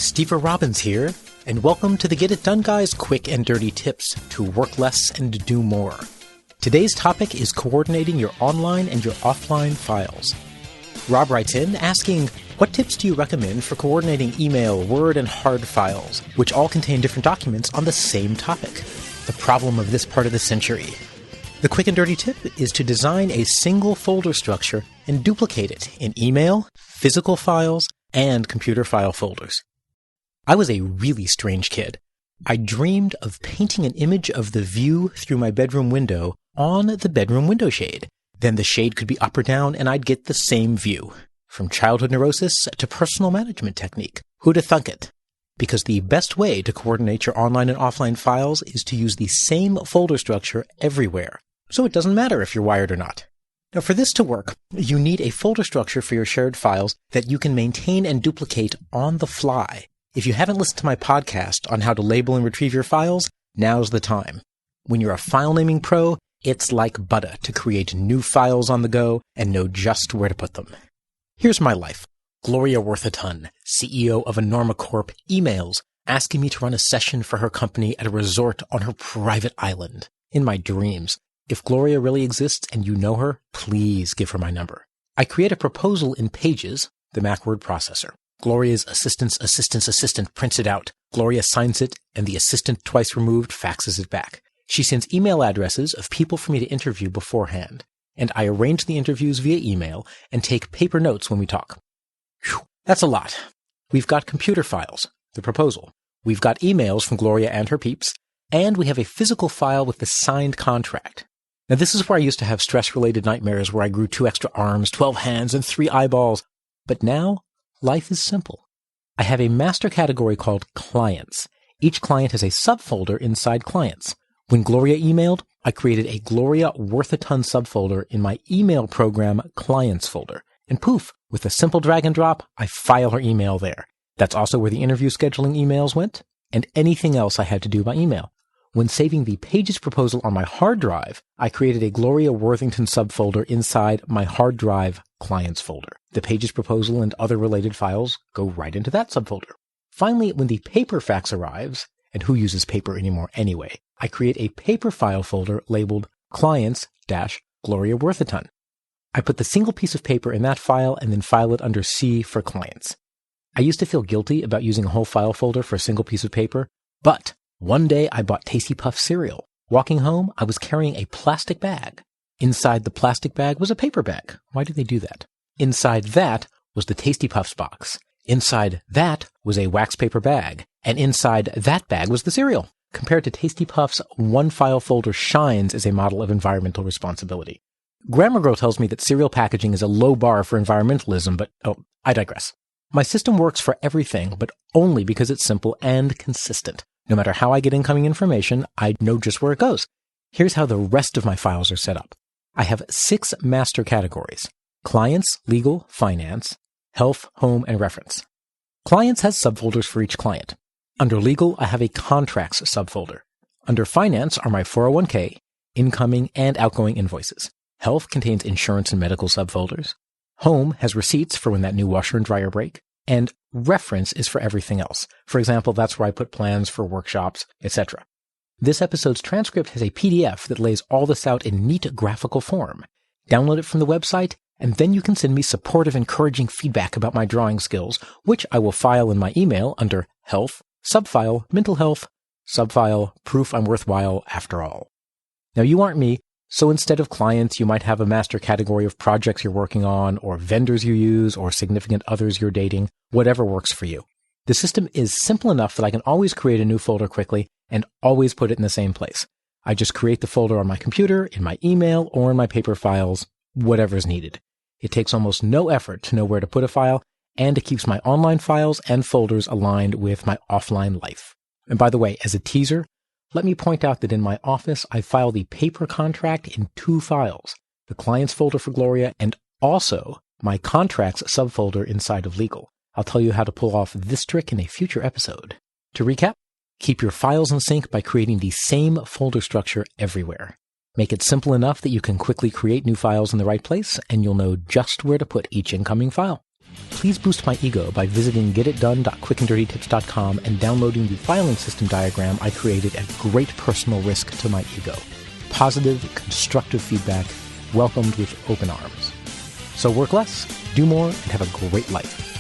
Steve Robbins here, and welcome to the Get It Done Guys quick and dirty tips to work less and do more. Today's topic is coordinating your online and your offline files. Rob writes in asking, what tips do you recommend for coordinating email, Word, and hard files, which all contain different documents on the same topic? The problem of this part of the century. The quick and dirty tip is to design a single folder structure and duplicate it in email, physical files, and computer file folders. I was a really strange kid. I dreamed of painting an image of the view through my bedroom window on the bedroom window shade. Then the shade could be up or down and I'd get the same view. From childhood neurosis to personal management technique. Who'da thunk it? Because the best way to coordinate your online and offline files is to use the same folder structure everywhere. So it doesn't matter if you're wired or not. Now for this to work, you need a folder structure for your shared files that you can maintain and duplicate on the fly. If you haven't listened to my podcast on how to label and retrieve your files, now's the time. When you're a file naming pro, it's like butter to create new files on the go and know just where to put them. Here's my life. Gloria Worthaton, CEO of Enorma Corp, emails asking me to run a session for her company at a resort on her private island. In my dreams. If Gloria really exists and you know her, please give her my number. I create a proposal in Pages, the Mac word processor. Gloria's assistant prints it out. Gloria signs it, and the assistant twice removed faxes it back. She sends email addresses of people for me to interview beforehand, and I arrange the interviews via email and take paper notes when we talk. Whew, that's a lot. We've got computer files, the proposal. We've got emails from Gloria and her peeps, and we have a physical file with the signed contract. Now this is where I used to have stress-related nightmares where I grew 2 extra arms, 12 hands, and 3 eyeballs. But now, life is simple. I have a master category called Clients. Each client has a subfolder inside Clients. When Gloria emailed, I created a Gloria Worthaton subfolder in my email program Clients folder. And poof, with a simple drag and drop, I file her email there. That's also where the interview scheduling emails went, and anything else I had to do by email. When saving the Pages proposal on my hard drive, I created a Gloria Worthington subfolder inside my hard drive Clients folder. The Pages proposal and other related files go right into that subfolder. Finally, when the paper fax arrives, and who uses paper anymore anyway, I create a paper file folder labeled Clients-Gloria Worthaton. I put the single piece of paper in that file and then file it under C for Clients. I used to feel guilty about using a whole file folder for a single piece of paper, but one day I bought Tasty Puff cereal. Walking home, I was carrying a plastic bag. Inside the plastic bag was a paper bag. Why did they do that? Inside that was the Tasty Puffs box. Inside that was a wax paper bag. And inside that bag was the cereal. Compared to Tasty Puffs, one file folder shines as a model of environmental responsibility. Grammar Girl tells me that cereal packaging is a low bar for environmentalism, but I digress. My system works for everything, but only because it's simple and consistent. No matter how I get incoming information, I know just where it goes. Here's how the rest of my files are set up. I have 6 master categories: Clients, Legal, Finance, Health, Home, and Reference. Clients has subfolders for each client. Under Legal, I have a Contracts subfolder. Under Finance are my 401k, incoming and outgoing invoices. Health contains insurance and medical subfolders. Home has receipts for when that new washer and dryer break. And Reference is for everything else. For example, that's where I put plans for workshops, etc. This episode's transcript has a PDF that lays all this out in neat graphical form. Download it from the website, and then you can send me supportive, encouraging feedback about my drawing skills, which I will file in my email under Health, Subfile, Mental Health, Subfile, Proof I'm Worthwhile After All. Now you aren't me, so instead of clients, you might have a master category of projects you're working on, or vendors you use, or significant others you're dating, whatever works for you. The system is simple enough that I can always create a new folder quickly and always put it in the same place. I just create the folder on my computer, in my email, or in my paper files, whatever's needed. It takes almost no effort to know where to put a file, and it keeps my online files and folders aligned with my offline life. And by the way, as a teaser, let me point out that in my office, I file the paper contract in 2 files, the Clients folder for Gloria and also my Contracts subfolder inside of Legal. I'll tell you how to pull off this trick in a future episode. To recap, keep your files in sync by creating the same folder structure everywhere. Make it simple enough that you can quickly create new files in the right place, and you'll know just where to put each incoming file. Please boost my ego by visiting getitdone.quickanddirtytips.com and downloading the filing system diagram I created at great personal risk to my ego. Positive, constructive feedback welcomed with open arms. So work less, do more, and have a great life.